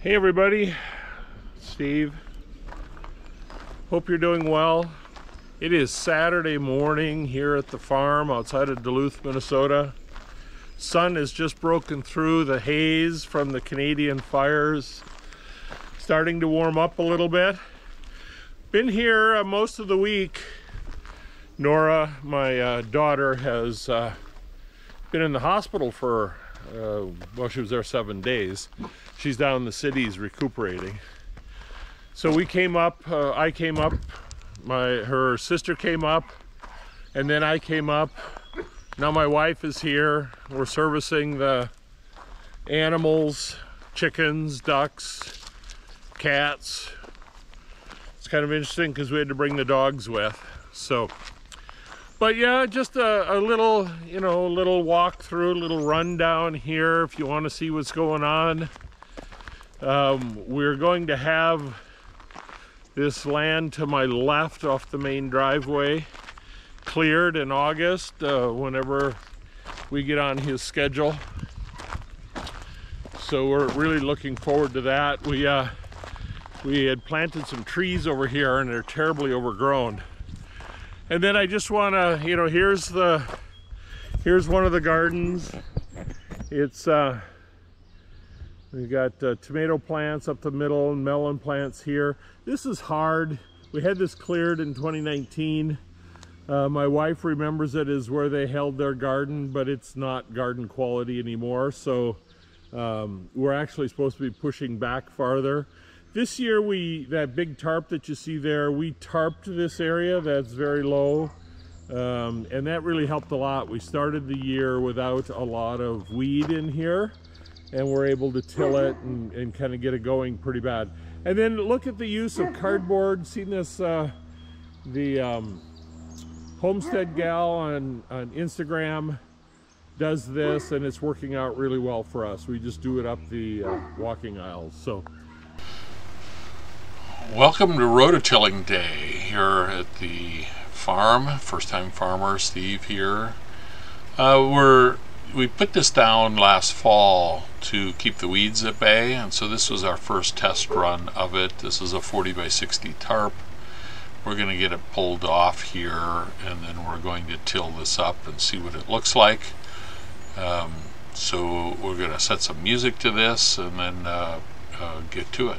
Hey everybody, Steve. Hope you're doing well. It is Saturday morning here at the farm outside of Duluth, Minnesota. Sun has just broken through the haze from the Canadian fires. Starting to warm up a little bit. Been here most of the week. Nora, my daughter, has been in the hospital for, well, she was there 7 days. She's down in the cities recuperating. So we came up, I came up, her sister came up, and then I came up. Now my wife is here. We're servicing the animals, chickens, ducks, cats. It's kind of interesting because we had to bring the dogs with. So, but yeah, just a little, you know, a little walk through, a little rundown here if you want to see what's going on. We're going to have this land to my left off the main driveway cleared in August, whenever we get on his schedule. So we're really looking forward to that. We had planted some trees over here and they're terribly overgrown. And then I just want to, you know, here's one of the gardens. It's we've got tomato plants up the middle and melon plants here. This is hard. We had this cleared in 2019. My wife remembers it as where they held their garden, but it's not garden quality anymore. So we're actually supposed to be pushing back farther. This year, that big tarp that you see there, we tarped this area that's very low. And that really helped a lot. We started the year without a lot of weed in here, and we're able to till it and kind of get it going pretty bad. And then look at the use of cardboard. Seen this, the Homestead gal on Instagram does this, and it's working out really well for us. We just do it up the walking aisles. So, welcome to Rototilling Day here at the farm. First time farmer Steve here. We put this down last fall to keep the weeds at bay, and so this was our first test run of it. This is a 40 by 60 tarp. We're going to get it pulled off here, and then we're going to till this up and see what it looks like. So we're going to set some music to this and then get to it.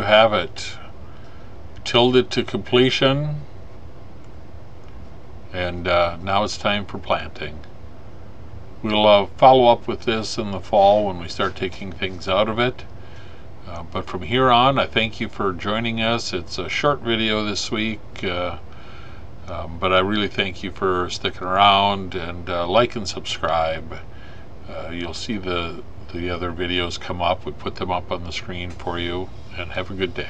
have it. Tilled it to completion, and now it's time for planting. We'll follow up with this in the fall when we start taking things out of it. But from here on, I thank you for joining us. It's a short video this week, but I really thank you for sticking around, and like and subscribe. You'll see the other videos come up. We put them up on the screen for you, and have a good day.